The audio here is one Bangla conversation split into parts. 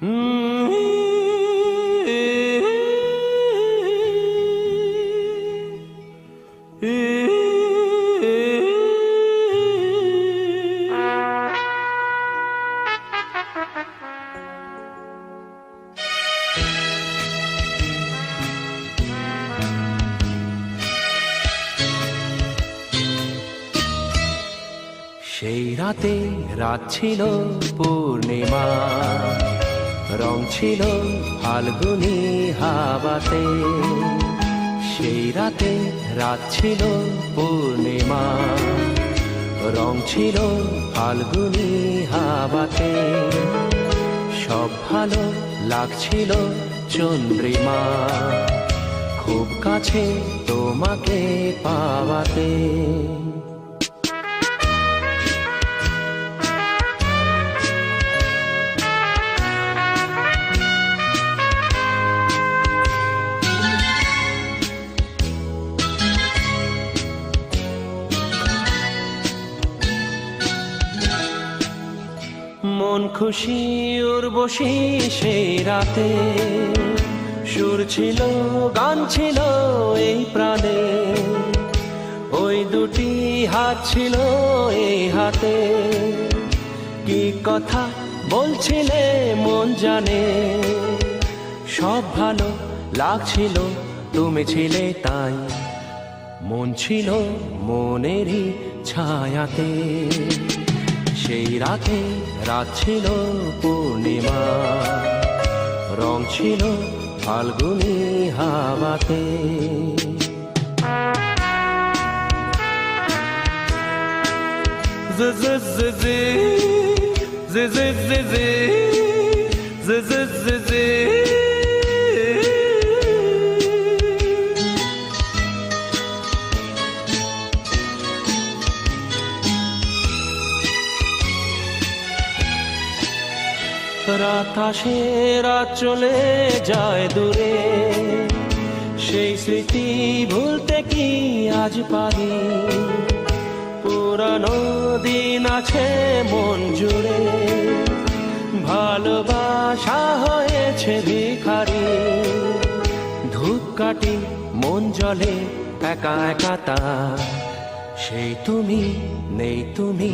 সেই রাতে রাত ছিল পূর্ণিমা, রং ছিল ফাল্গুনী হাওয়াতে। সেই রাতে রাত ছিল পূর্ণিমা, রং ছিল ফাল্গুনী হাওয়াতে। সব ভালো লাগছিল চন্দ্রিমা, খুব কাছে তোমাকে পাওয়াতে। মন খুশি উর্বশী সেই রাতে, সুর ছিল গান ছিল এই প্রাণে। ওই দুটি হাত ছিল এই হাতে, কি কথা বলছিলে মন জানে। সব ভালো লাগছিল তুমি ছিলে তাই, মন ছিল মনেরই ছায়াতে। সেই রাতে রাত ছিল পূর্ণিমা, রং ছিল ফাল্গুনী হাওয়াতে। রাত আসে রাত চলে যায় দূরে, সেই স্মৃতি ভুলতে কি আজ পারি। পুরানো দিন আছে মন জুড়ে, ভালোবাসা হয়েছে ভিখারি। ধূপকাঠি মন জ্বলে একা একা তার, সেই তুমি নেই, তুমি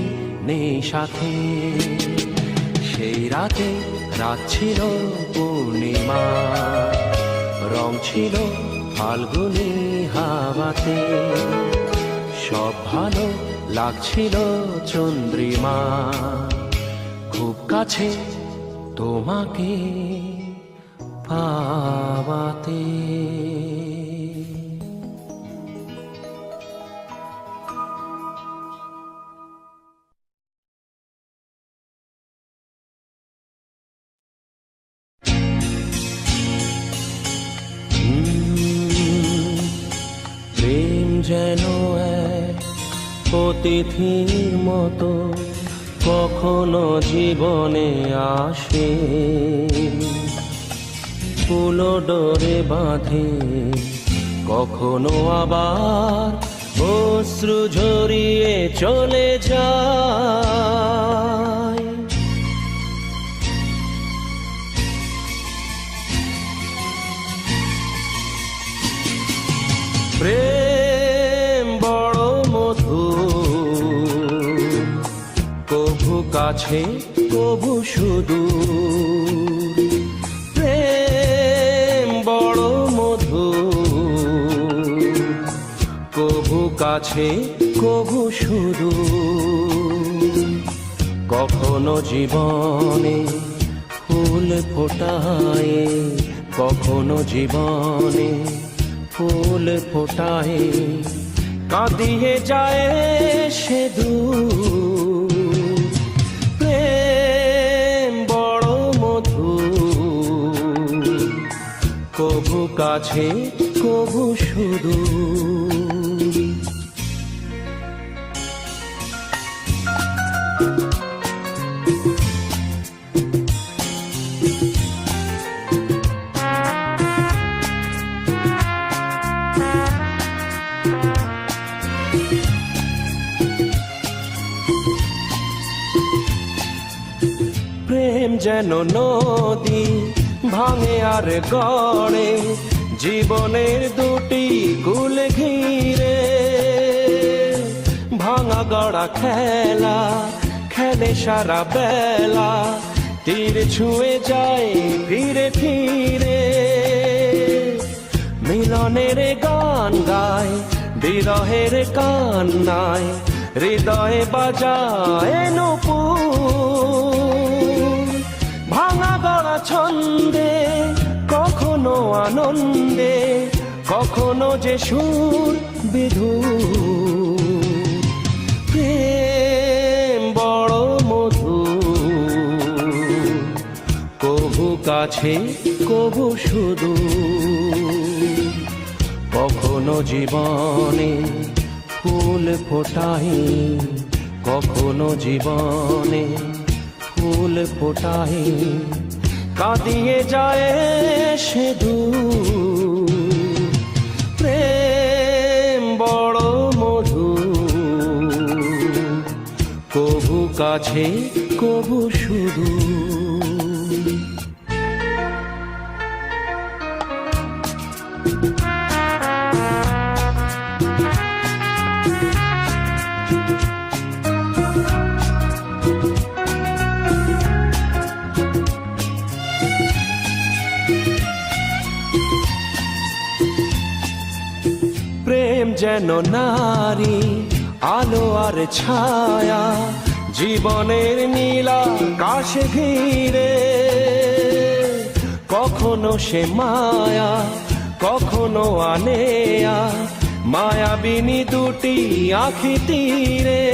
নেই সাথে। সেই রাতে রাত ছিল পূর্ণিমা, রং ছিল ফাল্গুনী হাওয়াতে। সব ভালো লাগছিল চন্দ্রিমা, খুব কাছে তোমাকে পাওয়াতে। যেন এক অতিথির মতো কখনো জীবনে আসে, ফুলো ডোরে বাঁধে, কখনো আবার অশ্রু ঝরিয়ে চলে যায়। প্রেম বড় মধুর, কভু কাছে কভু সুদূর। প্রেম বড় মধুর, কভু কাছে কভু সুদূর। কখনো জীবনে ফুল ফোটায়, কখনো জীবনে ফুল ফোটায়, কাঁদিয়ে যায় সে দূর। প্রেম বড় মধুর, কভু কাছে কভু সুদূর। যেন নদী ভাঙে আর গড়ে জীবনের দুটি কুল ঘিরে। ভাঙা গড়া খেলা খেলে সারা বেলা, তীর ছুঁয়ে যায় ফিরে ফিরে। মিলনের গান গায় বিরহের কান্নায়, হৃদয়ে বাজায় নূপুর। ভাঙা গড়া ছন্দে কখনো আনন্দে, কখনো যে সুর বিধুর। প্রেম বড় মধুর, কভু কাছে কভু সুদূর। কখনো জীবনে ফুল ফোটাই, কখনো জীবনে ফুল ফোটাই, কাঁদিয়ে যায় সে দূর। প্রেম বড় মধুর, কভু কাছে কভু সুদূর। প্রেম যেন নারী আলো আর ছায়া, জীবনের নীলা কাশে ঘিরে। কখনো সে মায়া কখনো আনেয়া, মায়াবিনী দুটি আঁখি তীরে।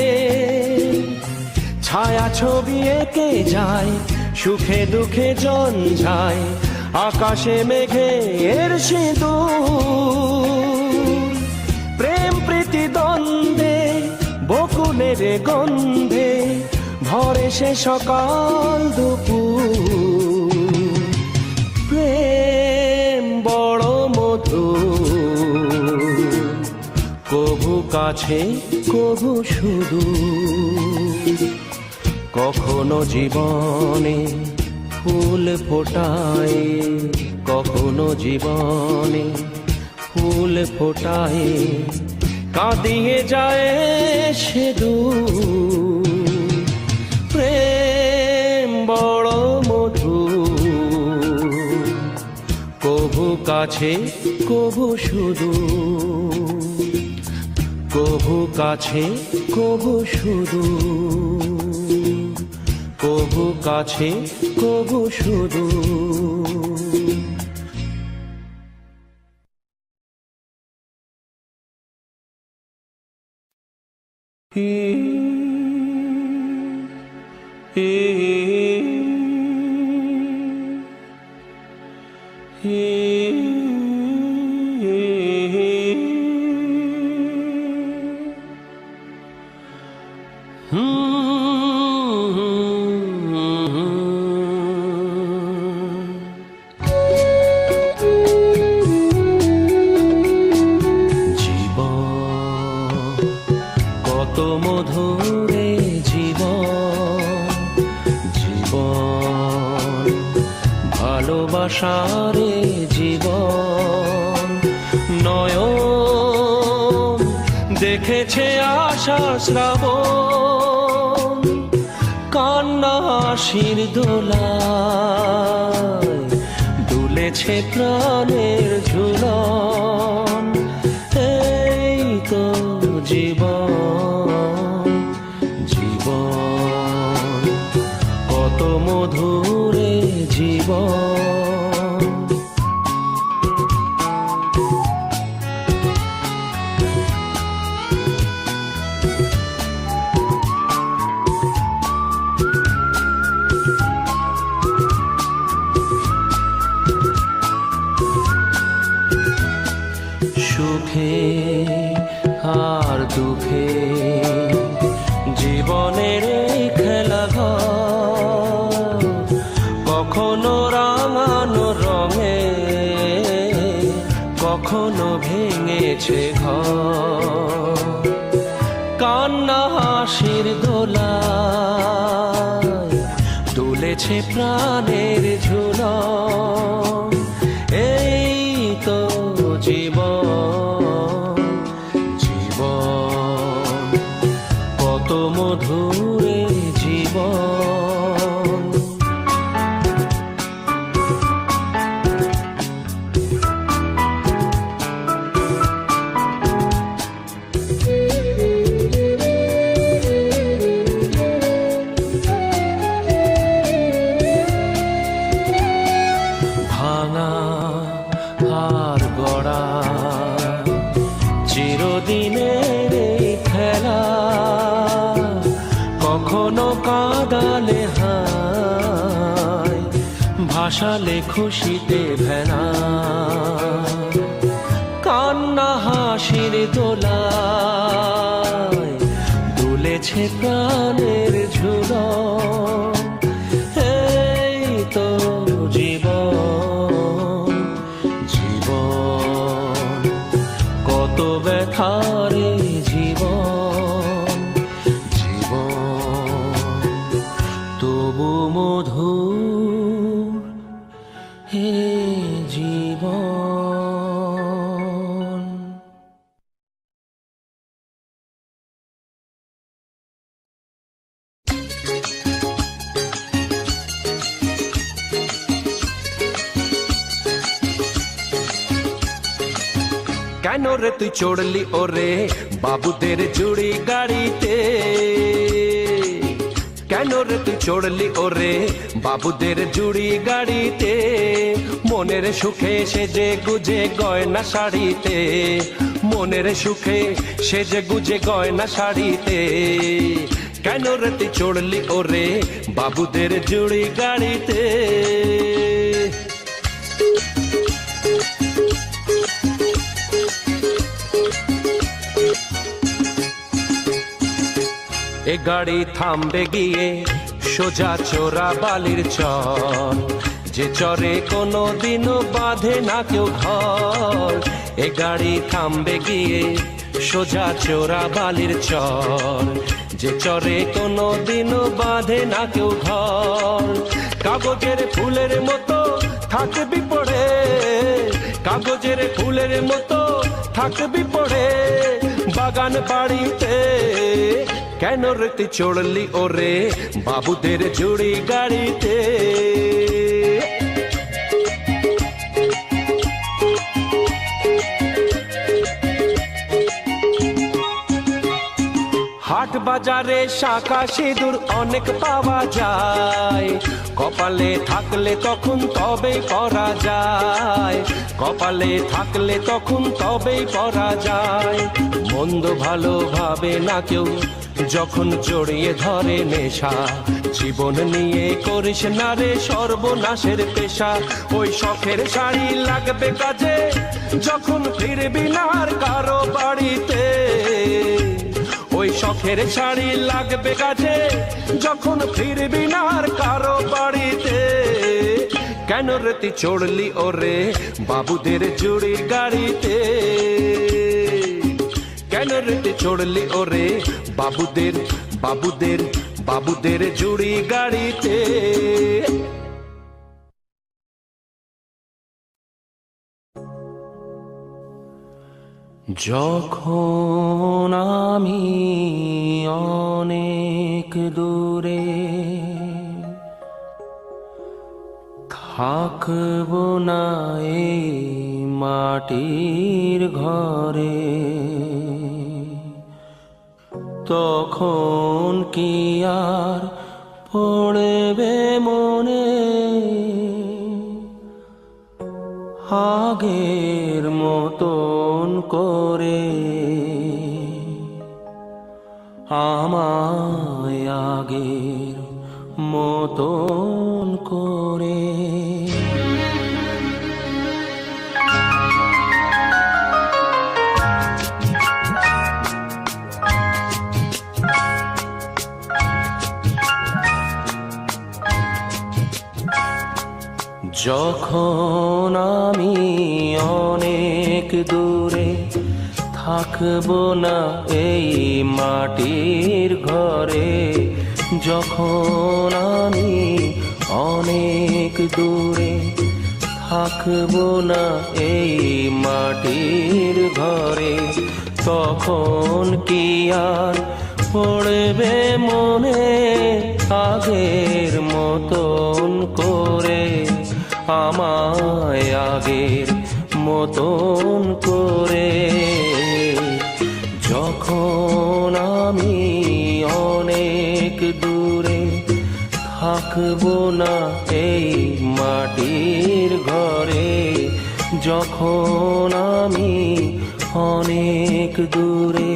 ছায়া ছবি এঁকে যায় সুখে দুঃখে জন যায়, আকাশে মেঘের সিঁদুর। প্রেম প্রীতি দ্বন্দ্বে বকুলের গন্ধে, ভরে সে সকাল দুপুর। প্রেম বড় মধুর, কভু কাছে কভু সুদূর। কখনো জীবনে ফুল ফোটায়, কখনো জীবনে ফুল ফোটায়, কাঁদিয়ে যায় সে দূর। প্রেম বড় মধুর, কভু কাছে কভু সুদূর। কভু কাছে কভু সুদূর, কভু কাছে কভু সুদূর। কত মধুরে জীবন, জীবন ভালোবাসারে জীবন। নয়ন দেখেছে আশার শ্রাবণ, কান্না হাসির দোলায় দুলেছে প্রাণের ঝুলন। এই তো জীবন, জীবন কত মধুরে জীবন। সুখে আর দুঃখে জীবনের খেলাঘর, কখনো রাঙানো রঙে কখনো ভেঙেছে ঘর। কান্না হাসির দোলায় দুলে দুলেছে প্রাণের ঝুলন। এই তো জীবন, জীবন কত মধুরে জীবন। ভাঙা আর গড়া চিরদিনের এই খেলা, কখনো কাঁদালে হায়, ভাসালে খুশিতে ভেলা। কান্না হাসির দোলায় দুলেছে প্রাণের ঝুলন। এই তো জীবন, জীবন কত ব্যথারে জীবন, জীবন তবু মধুর হে জীবন। কেন রে তুই চড়লি ওরে বাবুদের জুড়ি গাড়িতে? কেন রে তুই চড়লি ওরে বাবুদের জুড়ি গাড়িতে? মনের সুখে সেজে গুজে গয়না শাড়িতে, মনের সুখে সেজে গুজে গয়না শাড়িতে। কেন রে তুই চড়লি ওরে বাবুদের জুড়ি গাড়িতে? এ গাড়ি থামবে গিয়ে সোজা চোরা বালির চর, যে চরে কোনো দিনও বাঁধে না কেউ ঘর। এ গাড়ি থামবে গিয়ে সোজা চোরা বালির চর, যে চরে কোনো দিনও বাঁধে না কেউ ঘর। কাগজের ফুলের মতো থাকবি পড়ে, কাগজের ফুলের মতো থাকবি পড়ে বাগান বাড়িতে। কেন রে তুই চড়লি ওরে বাবুদের জুড়ি গাড়িতে? হাট বাজারে শাঁখা সিঁদুর অনেক পাওয়া যায়, কপালে থাকলে তখন তবেই পরা যায়, কপালে থাকলে তখন তবেই পরা যায়। মন্দ ভালো ভাবে না কেউ যখন জড়িয়ে ধরে নেশা, জীবন নিয়ে করিস না রে সর্বনাশের পেশা। ওই শখের শাড়ি লাগবে কাজে যখন ফিরবি না আর কারো বাড়িতে, ওই শখের শাড়ি লাগবে কাজে যখন ফিরবি না আর কারো বাড়িতে। কেন রে তুই চড়লি ওরে বাবুদের জুড়ি গাড়িতে? কেন রে তুই চড়লি ওরে বাবুদের বাবুদের বাবুদের জুড়ি গাড়িতে? যখন আমি অনেক দূরে থাকব না এই মাটির ঘরে, তখন কি আর পড়বে মনে আগের মতন করে? আমায় আগের মতন করে। যখন আমি অনেক দূরে থাকব না এই মাটির ঘরে, যখন আমি অনেক দূরে, থাকবো না এই মাটির ঘরে। তখন কি আর পড়বে মনে আগের মতন করে, আমায় আগের মতন করে। যখন আমি অনেক দূরে, থাকবো না এই মাটির ঘরে। যখন আমি অনেক দূরে।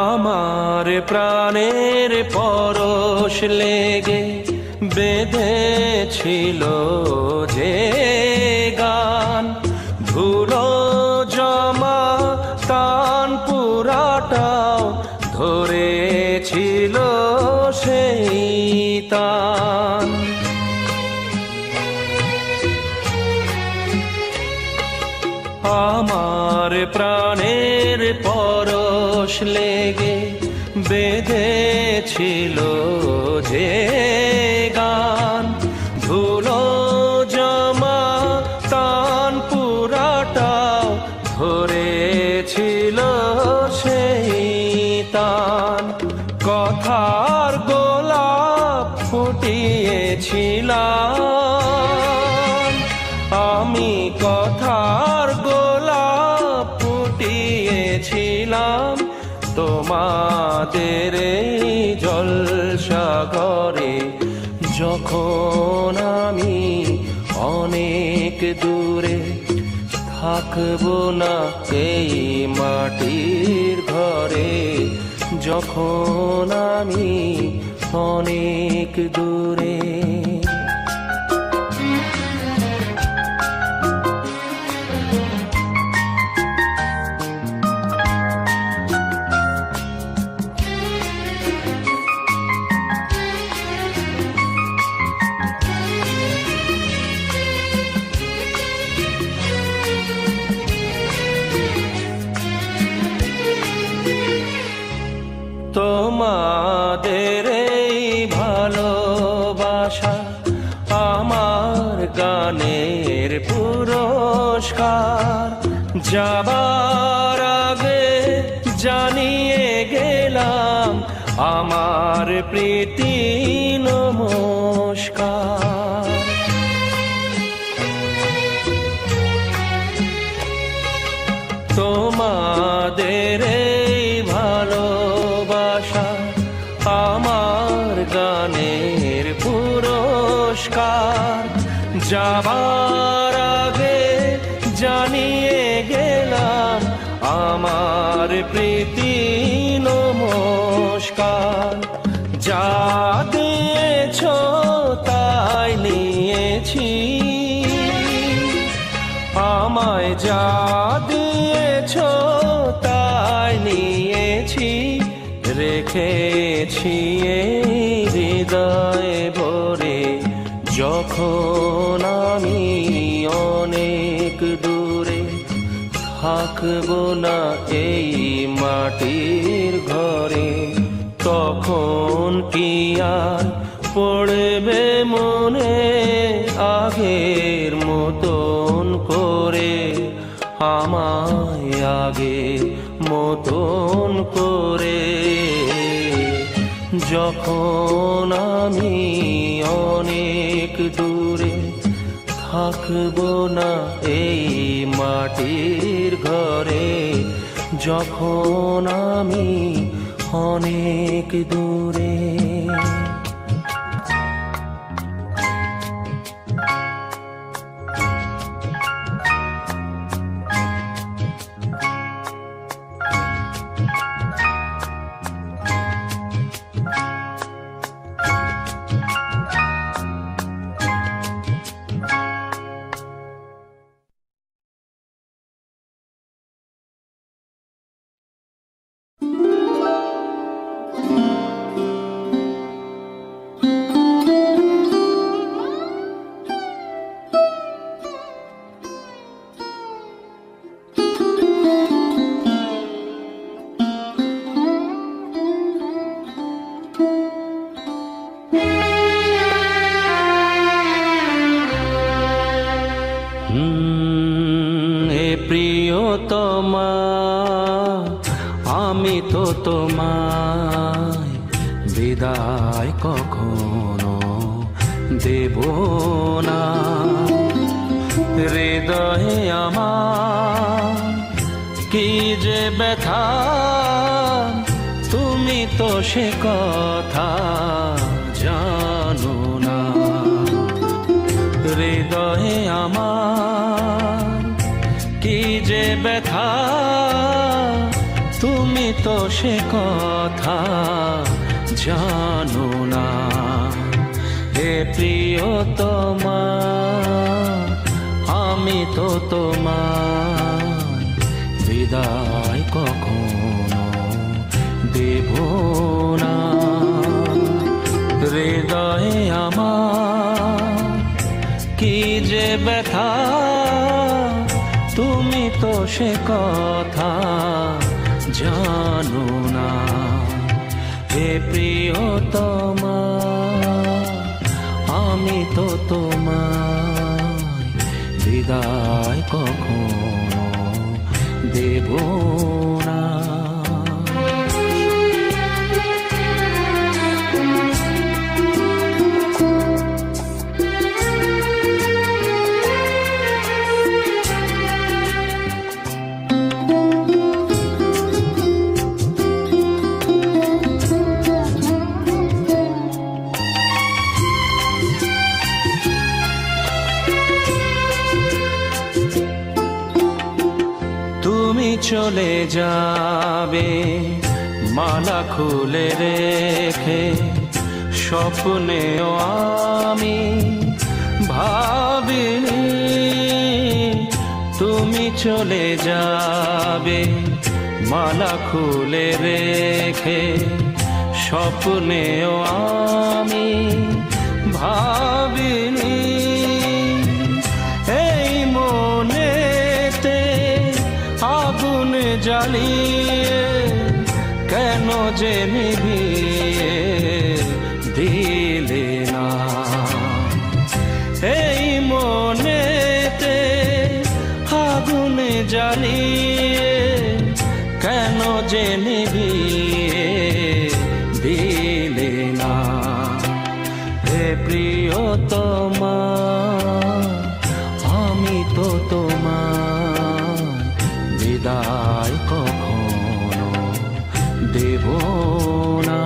আমার প্রাণের পরশ লেগে বেঁধেছিল যে গান, ধুলো জমা তান পুরাটাও ধরেছিল সেই তান। আমার প্রাণের পরশ লেগে বেঁধেছিল যে গান, ধুলো জমা তান পুরাটাও ধরেছিল সেই তান। কথার গোলাপ ফুটিয়েছিলাম আমি, কথার গোলাপ ফুটিয়েছিলাম তোমাদের এই জলসাঘরে। যখন আমি অনেক দূরে, থাকবো না এই মাটির ঘরে। যখন আমি অনেক দূরে। তোমাদের এই ভালোবাসা আমার গানের পুরস্কার। যাবার আগে জানিয়ে গেলাম আমার প্রীতি নমস্কার। তোমাদের এই ভালোবাসা আমার গানের পুরস্কার। যাবার আগে জানিয়ে গেলাম আমার প্রীতি নমস্কার। যা দিয়েছ তাই নিয়েছি, আমায় যা দিয়েছ তাই নিয়েছি। রেখেছি এই হৃদয়ে ভরে। যখন আমি অনেক দূরে, থাকবো না এই মাটির ঘরে। তখন কি আর পড়বে মনে আগের মতন করে, আমায় আগের মতন করে। যখন আমি অনেক দূরে, থাকবো না এই মাটির ঘরে। যখন আমি অনেক দূরে। প্রিয়তমা আমি তো তোমায় বিদায় কখনো দেব না। হৃদয়ে আমার কি যে ব্যথা, তুমি তো সে কথা জানো না। হৃদয়ে আমার কি যে ব্যথা, তুমি তো সে কথা জানো না। হে প্রিয়তমা আমি তো তোমার বিদায় কখনো দেব না। হৃদয়ে আমার কি যে ব্যথা, তুমি তো সে কথা জানো না। হে প্রিয়তমা আমি তো তোমায় বিদায় কখনো দেব না। তুমি চলে যাবে মালা খুলে রেখে, স্বপ্নেও আমি ভাবিনি তুমি চলে যাবে মালা খুলে রেখে, স্বপ্নেও আমি ভাবিনি। এই মনেতে আগুন জ্বালিয়ে কেন যে নিভিয়ে দিলে না। এই মনেতে আগুন জ্বালিয়ে কেন যে নিভিয়ে দিলে না। হে প্রিয়তমা আমি তো তোমার বিদায় কখনো দেব না।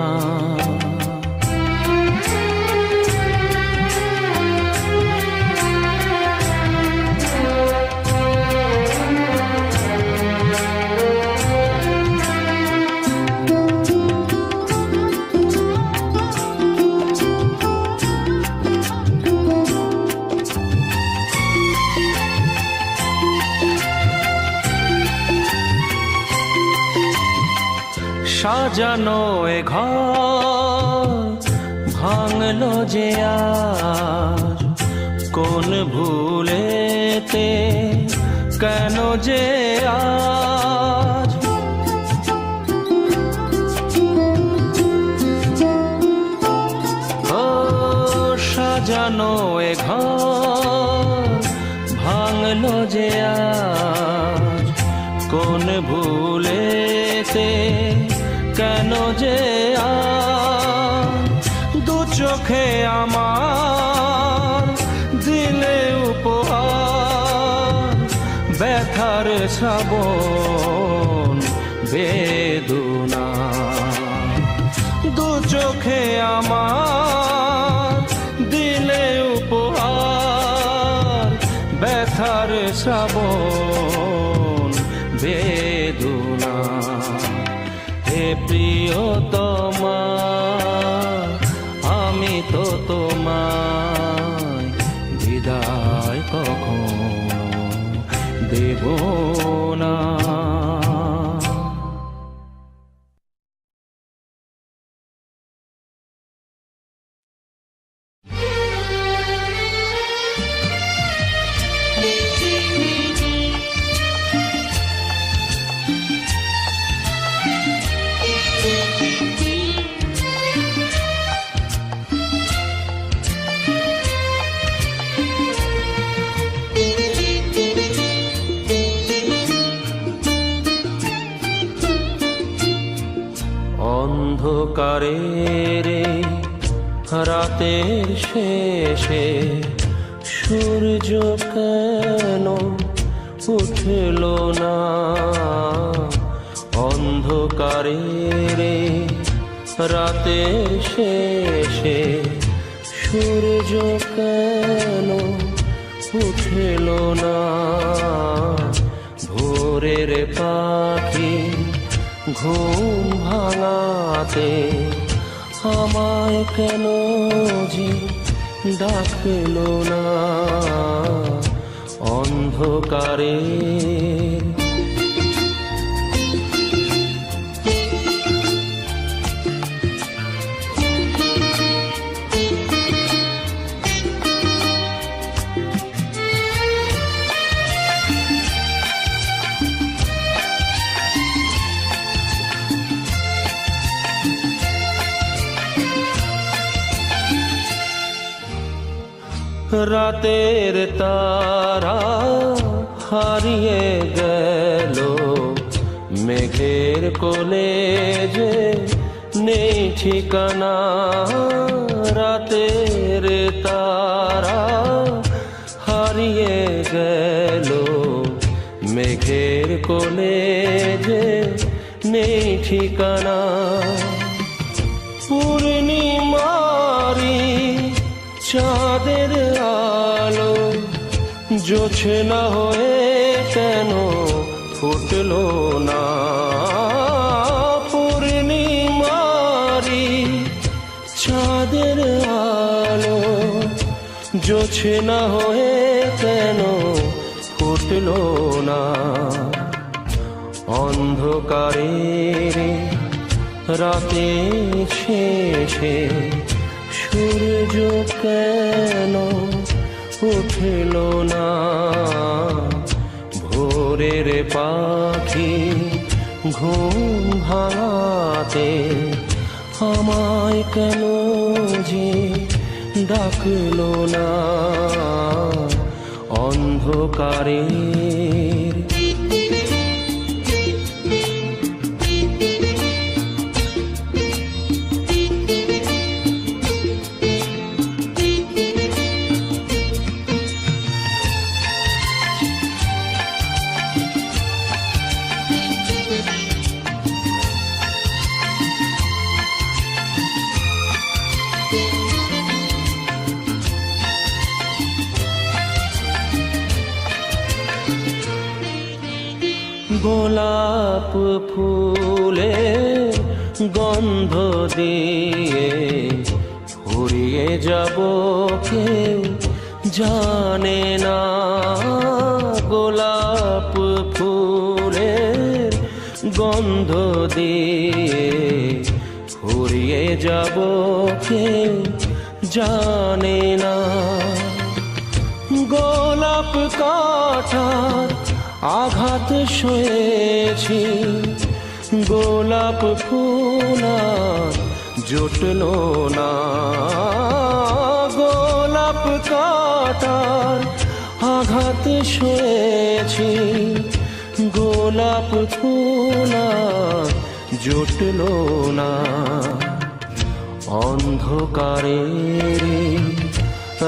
সাজানো এ ঘর ভাঙলো যে আজ, কোন ভুলেতে কেন যে আজ। ও সাজানো এ ঘর ভাঙলো যে আজ, কোন ভুলেতে কেন যে দু চোখে আমার দিলে উপহার, ব্যথার শ্রাবণ বেদনা। দু চোখে আমার দিলে উপহার, ব্যথার শ্রাবণ বেদনা। হে প্রিয়তমা আমি তো তোমায় বিদায় কখনো দেব না। অন্ধকারে রাতের শেষে সূর্য কেন উঠল না? অন্ধকারে রাতের শেষে সূর্য কেন উঠল না? ভোরের পাখি ঘুম ভাঙাতে আমায় কেন যে ডাকলো না? অন্ধকারে রাতের তারা হারিয়ে গেল মেঘের কোলে যে নেই ঠিকানা। রাতের তারা হারিয়ে গেল মেঘের কোলে যে নেই ঠিকানা। পূর্ণিমারি চাঁদের আলো জোছনা হয়ে কেন ফুটলো না? পূর্ণিমারি চাঁদের আলো জোছনা হয়ে কেন ফুটলো না? অন্ধকারে রাতে শেষে সূর্য কেন উঠল না? ভোরের পাখি ঘুম ভাঙাতে আমায় কেন যে ডাকলো না? অন্ধকারে গোলাপ ফুলে গন্ধ দিয়ে ফুরিয়ে যাব কেউ জানে না। গোলাপ ফুলের গন্ধ দিয়ে ফুরিয়ে যাব কেউ জানে না। গোলাপ কাঁটার আঘাত সয়েছি, গোলাপ ফুল জুটল না। গোলাপ কাঁটার আঘাত সয়েছি, গোলাপ ফুল জুটল না। অন্ধকারে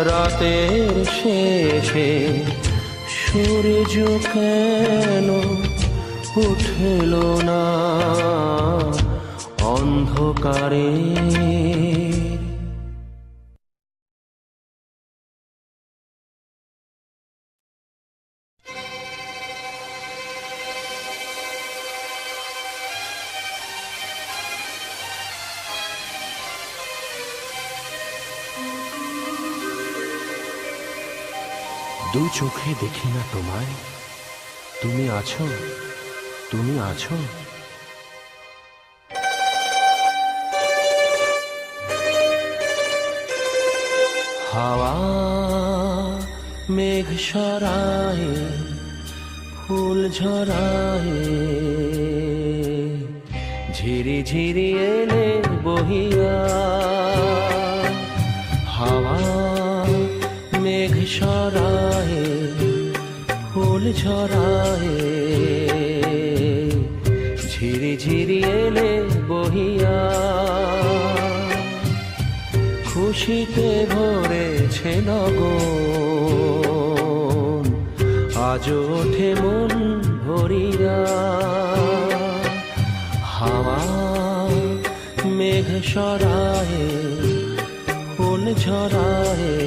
রাতের শেষে সূর্য কেন উঠল না? অন্ধকারে দু চোখে দেখি না তোমায়, তুমি আছো, তুমি আছো। হাওয়া মেঘ সরায়, ফুল ঝরায়, ঝিরি ঝিরি এলে বহিয়া। হাওয়া মেঘ সরায়, ফুল ঝরায়, ঝিরি ঝিরি এলে বহিয়া খুশিতে ভরেছে নগর আজ ওঠে মন ভরিয়া হাওয়া মেঘ সরায়ে ফুল ঝরায়ে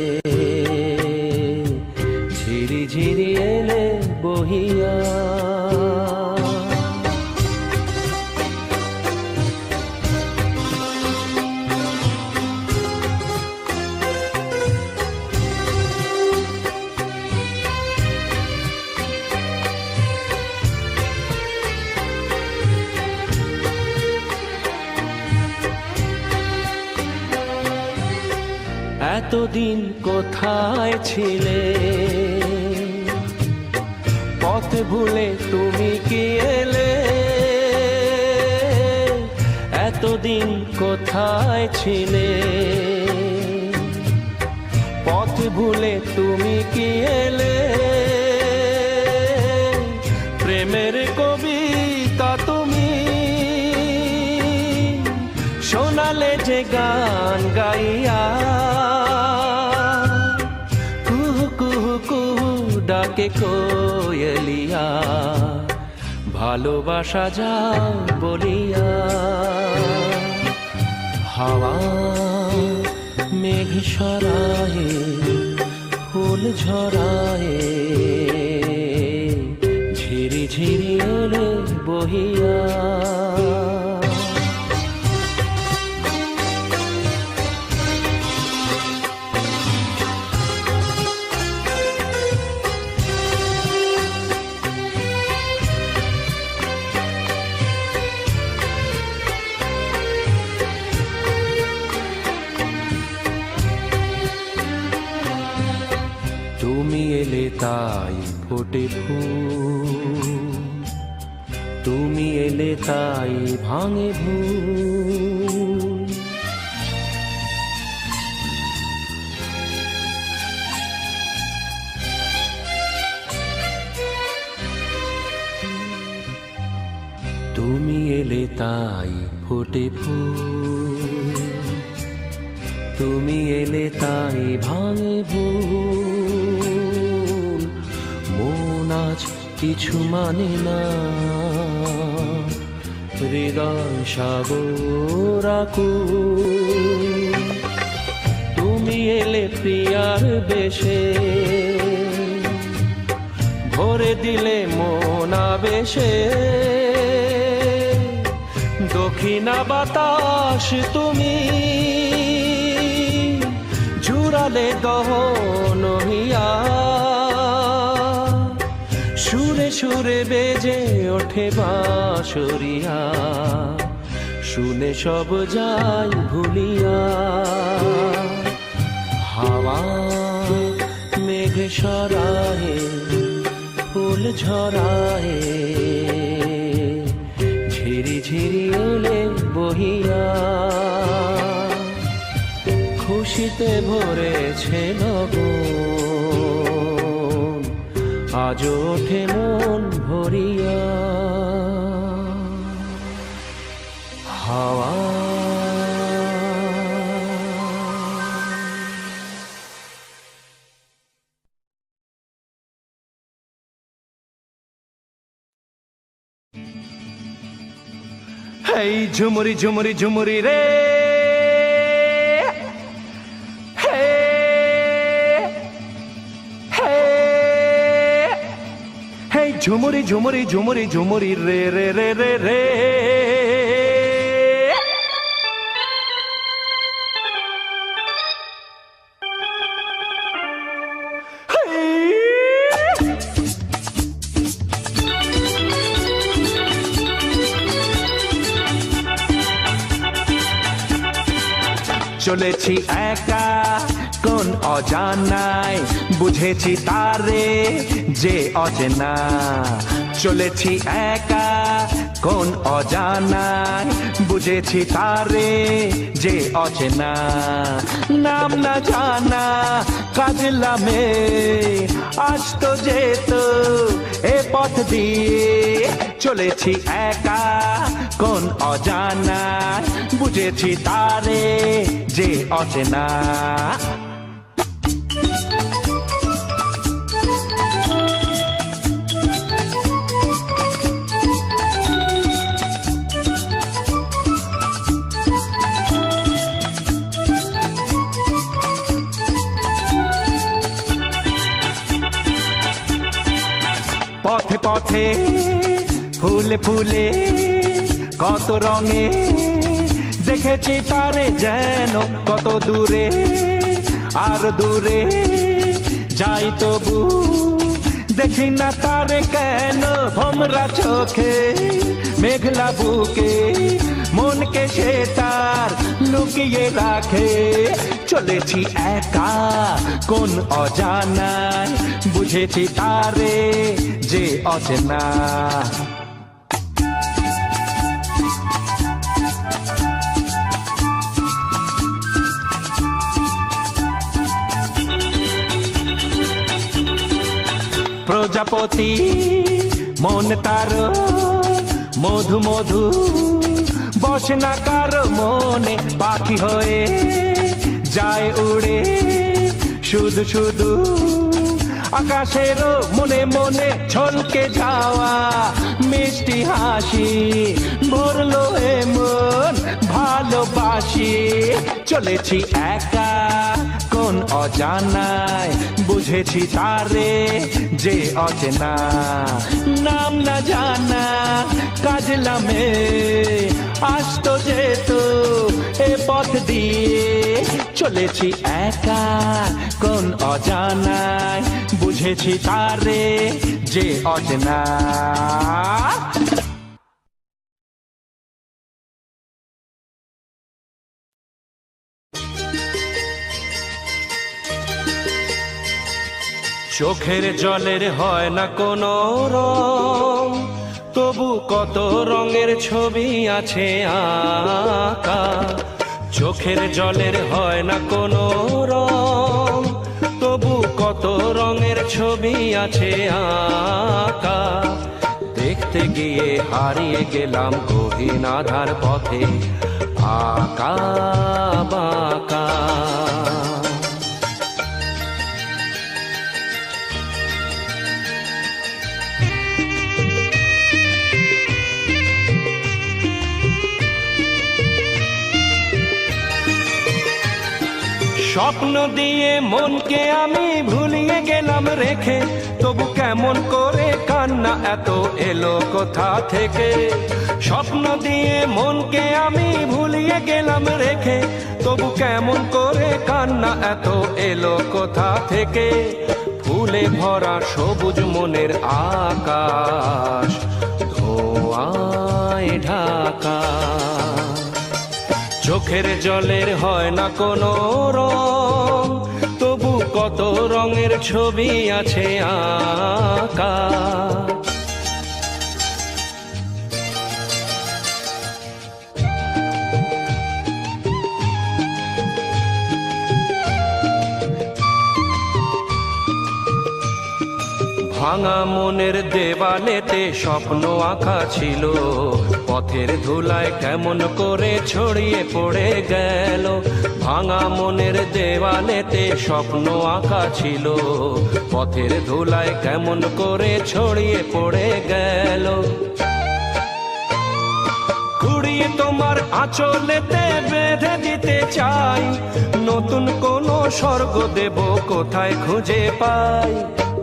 ঝিরি ঝিরি এলে বহিয়া এতদিন কোথায় ছিলে পথ ভুলে তুমি কি এলে এতদিন কোথায় ছিলে পথ ভুলে তুমি কি এলে প্রেমের কবিতা তুমি শোনালে যে গান গাইয়া ডাকে কোয়েলিয়া ভালোবাসা যাও বলিয়া হাওয়া মেঘ সরায়ে ফুল ঝরায়ে ঝিরি ঝিরি এলে বহিয়া তুমি এলে তাই ফোটে ফুল তুমি এলে তাই ভাঙে ভুল তুমি এলে তাই ফোটে ফুল তুমি এলে তাই ভাঙে ভুল মন আজ কিছু মানে না হৃদয় সাগর আকুল তুমি এলে প্রিয়ার বেশে ভরে দিলে মন আবেশে দক্ষিণা বাতাস তুমি জুড়ালে দহন হিয়া সুরে সুরে বেজে ওঠে বাঁশরিয়া শুনে সব যাই ভুলিয়া হাওয়া মেঘ সরায়ে ফুল ঝরায়ে ঝিরি ঝিরি এলে বহিয়া খুশিতে ভরেছে নগর আজ ওঠে মন ভরিয়া হাওয়া হেই ঝুমুরি ঝুমুরি ঝুমুরি রে ঝুমুরি ঝুমুরি ঝুমুরি ঝুমুরি রে রে রে রে রে চলেছি একা কোন অজানায় বুঝেছি তারে যে অচেনা চলেছি একা কোন অজানায় বুঝেছি তারে যে অচেনা নাম না জানা কাজলামে আজ তো যেত এ পথ দিয়ে চলেছি একা কোন অজানায়, বুঝেছি তারে যে অচেনা। পথে পথে ফুলে ফুলে কত রঙে দেখেছি তারে যেন কত দূরে, আর দূরে যাই তবু দেখি না তারে কেন। ভোমরা চোখে মেঘলা বুকে মনকে সে তার লুকিয়ে রাখে। চলেছি একা কোন অজানায়, বুঝেছি তারে যে অচেনা। প্রজাপতি মন তার মধু মধু, বসে না কারো মনে, পাখি হয়ে যায় উড়ে শুধু শুধু। আকাশের মনে মনে ছলকে যাওয়া মিষ্টি হাসি ভরলো এমন ভালোবাসি। চলেছি একা কোন অজানায়, বুঝেছি তারে যে অচেনা। নাম না জানা কাজলামে আসতো যেত এ পথ দিয়ে। চলেছি একা কোন অজানায়, বুঝেছি তারে যে অচেনা। চোখের জলের হয় না কোনো রং, তবু কত রঙের ছবি আছে আঁকা। চোখের জলের হয় না কোনো রং, তবু কত রঙের ছবি আছে আঁকা। দেখতে গিয়ে হারিয়ে গেলাম গহীন আধার পথে আঁকা বাঁকা। স্বপ্ন দিয়ে মনকে আমি ভুলিয়ে গেলাম রেখে, তবু কেমন করে কান্না এত এলো কোথা থেকে। স্বপ্ন দিয়ে মনকে আমি ভুলিয়ে গেলাম রেখে, তবু কেমন করে কান্না এত এলো কোথা থেকে। ফুলে ভরা সবুজ মনের আকাশ ধোঁয়ায় ঢাকা। চোখের জলের হয় না কোনো রং, তবু কত রঙের ছবি আছে আঁকা। ভাঙা মনের দেওয়ালেতে স্বপ্ন আঁকা ছিল, পথের ধুলায় কেমন করে ছড়িয়ে পড়ে গেল। ভাঙা মনের দেওয়ালেতে স্বপ্ন আঁকা ছিল, পথের ধুলায় কেমন করে ছড়িয়ে পড়ে গেল। কুড়িয়ে তোমার আঁচলেতে বেঁধে দিতে চাই, নতুন কোনো স্বর্গ দেব কোথায় খুঁজে পাই।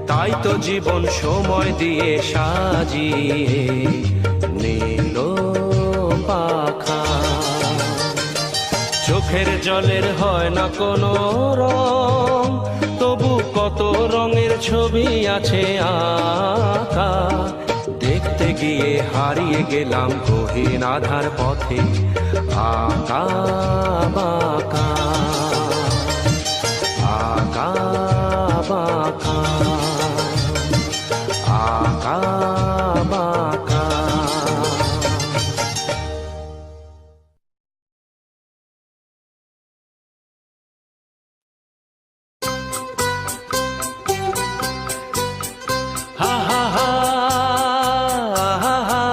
তাই তো জীবন সময় দিয়ে সাজিয়ে নীল পাখা। চোখের জলের হয় না কোনো রং, তবু কত রঙের ছবি আছে আঁকা। দেখতে গিয়ে হারিয়ে গেলাম গহীন আধার পথে আঁকা বাঁকা আঁকা বাঁকা আঁকা বাঁকা। হা হা হা হা হা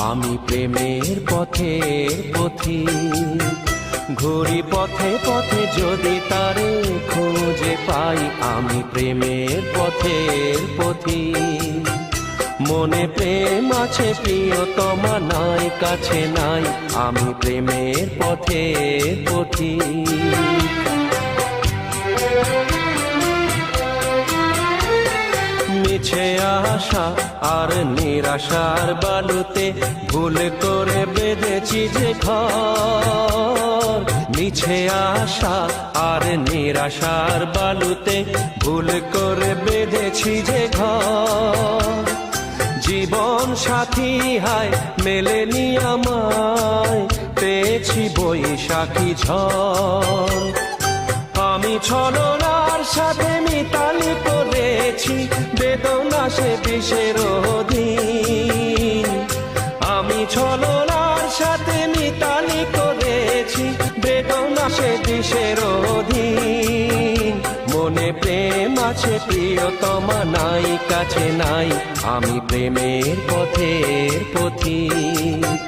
আমি প্রেমের পথের পথিক, ঘুরি পথে পথে যদি তারে খুঁজে পাই। আমি প্রেমের পথের পথিক, মনে প্রেম আছে প্রিয়তমা নাই কাছে নাই। আমি প্রেমের পথের পথিক। মিছে আশা আর নিরাশার বালুতে ভুল করে বেঁধেছি যে ঘর। মিছে আশা আর নিরাশার বালুতে ভুল করে বেঁধেছি যে ঘর। জীবন সাথী হায় মেলেনি আমায়, পেয়েছি বৈশাখী ঝড়। আমি ছলনার সাথে মিতালি করেছি বেদনা সে বিষের অধীন। আমি ছলনার সাথে মিতালি করেছি বেদনা সে বিষের অধীন। মনে প্রেম আছে প্রিয়তমা নাই কাছে নাই। আমি প্রেমের পথের পথিক,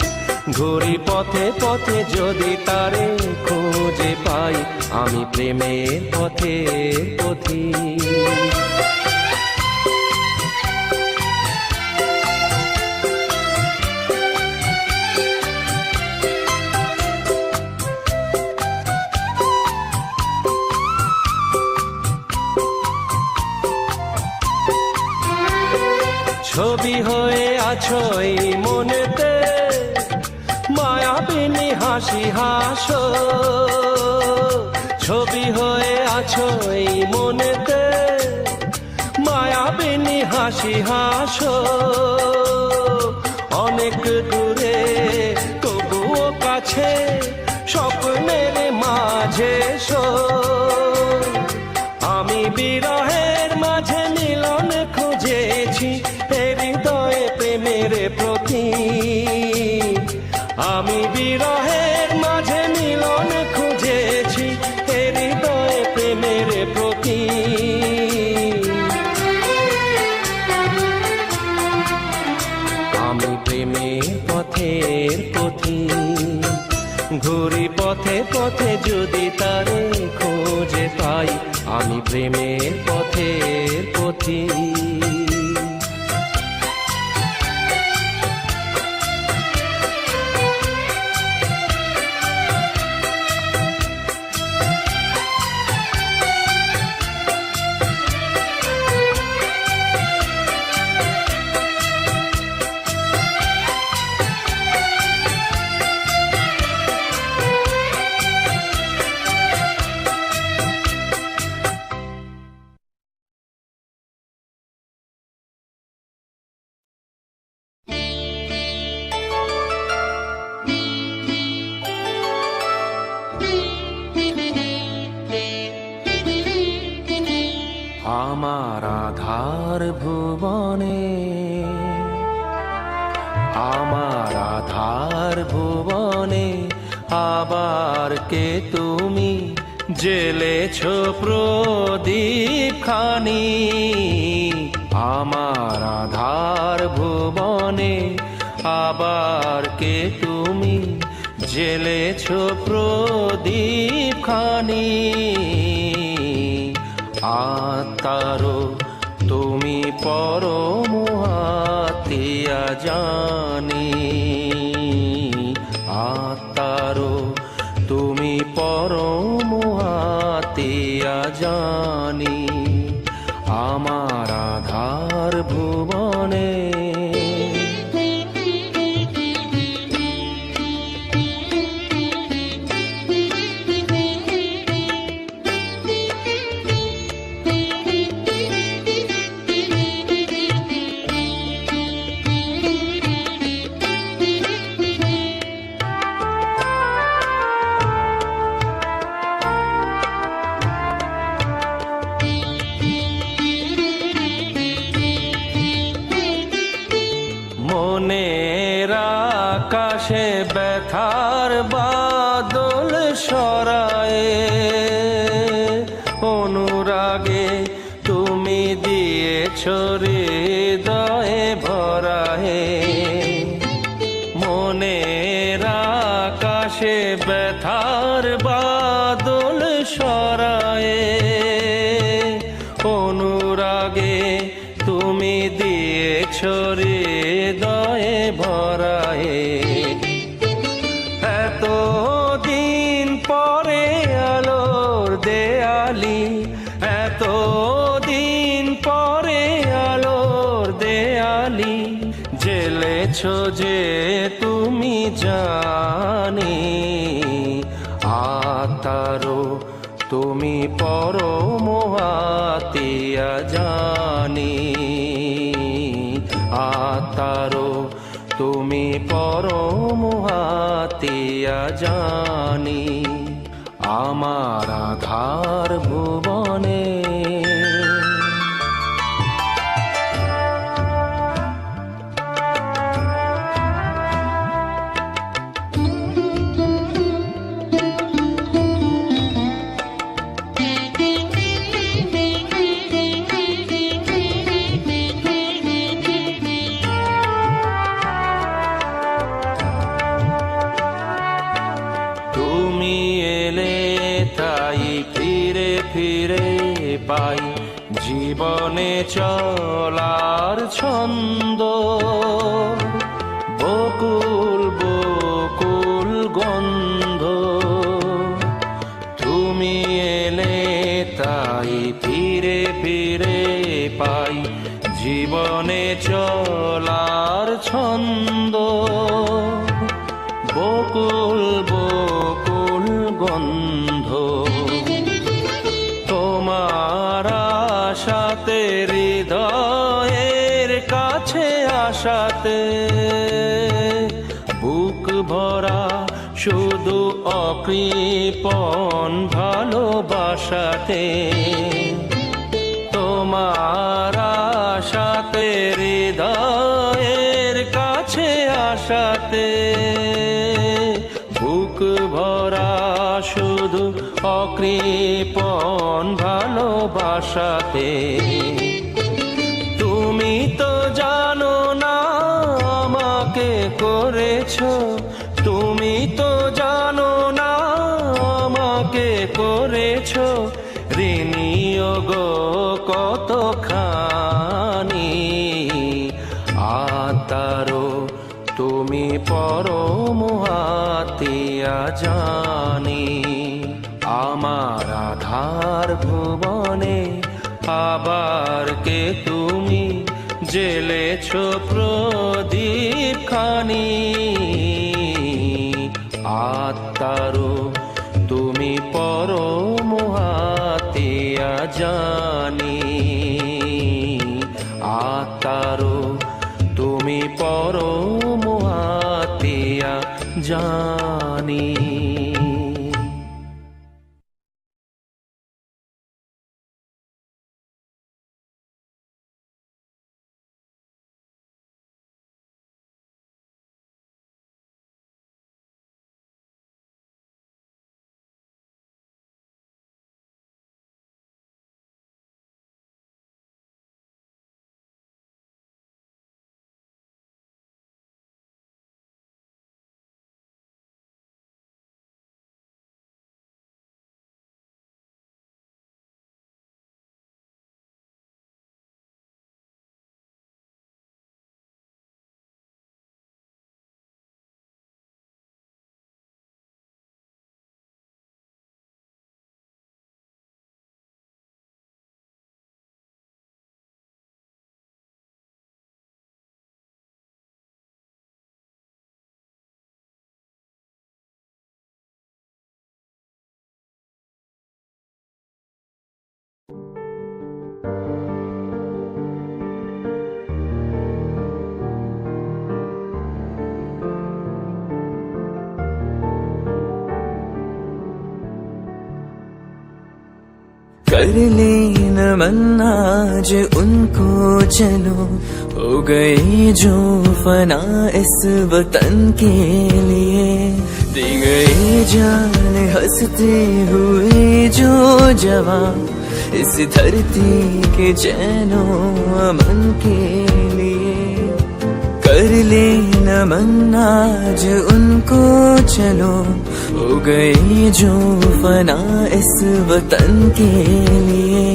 ঘুরি পথে পথে যদি তারে খুঁজে পাই। আমি প্রেমের পথের পথিক। ছবি হয়ে আছো এই মনেতে, মায়াবিনী হাসি হাসো। ছবি হয়ে আছো এই মনেতে, মায়াবিনী হাসি হাসো। অনেক দূরে তবুও কাছে, স্বপ্নের মাঝে এসো। আমি বিরহের মাঝে মিলন খুঁজেছি, হৃদয়ে প্রেমের প্রতীক। আমি বিরহের মাঝে মিলন খুঁজেছি, হৃদয়ে প্রেমের প্রতীক। আমি প্রেমের পথের পথিক, ঘুরি পথে পথে যদি তারে খুঁজে পাই। আমি প্রেমের পথের পথিক। আমার আধার ভুবনে, আমার আধার ভুবনে আবার কে তুমি জ্বেলেছ প্রদীপ খানি। আমার আধার ভুবনে আবার কে তুমি জ্বেলেছ প্রদীপ খানি। আত্মারো তুমি পরম হাতিয়া জানি। আত্মারো তুমি পরম হাতিয়া জানি। আমার আধার ভুবনে মনের আকাশে ব্যথার বাদল সরায়ে, অনুরাগে তুমি দিয়েছ হৃদয়ে ভরায়ে। আসে ব্যথার বাদল সরায়ে, অনুরাগে তুমি দিয়েছ হৃদয়ে ভরায়ে। এত দিন পরে আলোর দেয়ালি, এত দিন পরে আলোর দেয়ালি, জেলেছ যে তুমি জানি, আতারো তুমি পরম আতিয়া জানি, আতারো তুমি পরম আতিয়া জানি, আমার আধার ভুবনে। তুমি এলে তাই ফিরে ফিরে পাই জীবনে চলার ছন্দ, বকুল বকুল গন্ধ। তুমি এলে তাই ফিরে ফিরে পাই জীবনে চলার ছন্দ, বকুল বকুল গন্ধ। তোমার আশাতে হৃদয়ের কাছে আশাতে, বুক ভরা শুধু অকৃপণ ভালোবাসাতে। তোমার আশাতে হৃদয়ের কাছে আশাতে, বুক ভরা শুধু অকৃপণ ভালোবাসাতে। তুমি তো জানো না আমাকে করেছো, তুমি তো জানো না আমাকে করেছো ঋণী গো কতখানি, আতারো তুমি পরম আতিয়া জানি, আমার আধার ভুবনে আবার কে তুমি জেলেছ প্রদীপ খানি, আত্মারো তুমি পরম আতিয়া জানি, আত্মারো তুমি পরম আতিয়া জানি। कर लेना मन आज उनको चलो, हो गए जो फना इस वतन के लिए, दी गई जान हंसते हुए जो जवान इस धरती के चैनो अमन के लिए। कर ले नमन आज उनको चलो, हो गए जो फना इस वतन के लिए।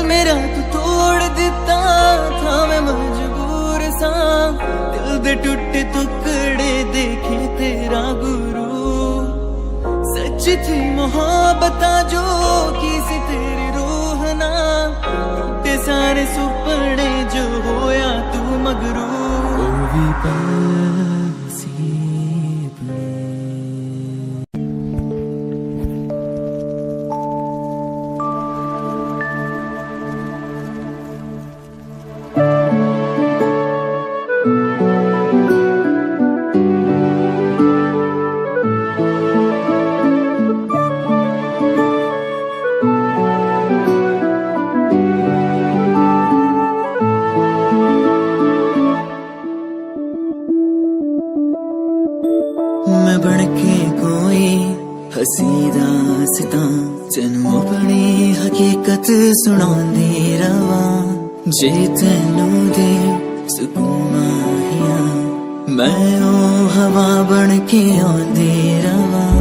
मेरा तू तोड़ दिता था, मैं मजबूर सा, दिल दे टूटे टुकड़े देखे तेरा गुरु। सच थी मोहब्बत जो की सी तेरी रूह ना, टूटे सारे सुपने जो होया तू मगरू। ओ भी मैं बनके कोई हसी दास्तां तेनू अपनी हकीकत सुनांदी रवां। जे तेनू दे सुकून माहिया, मैं ओ हवा बनके आंदी रवां।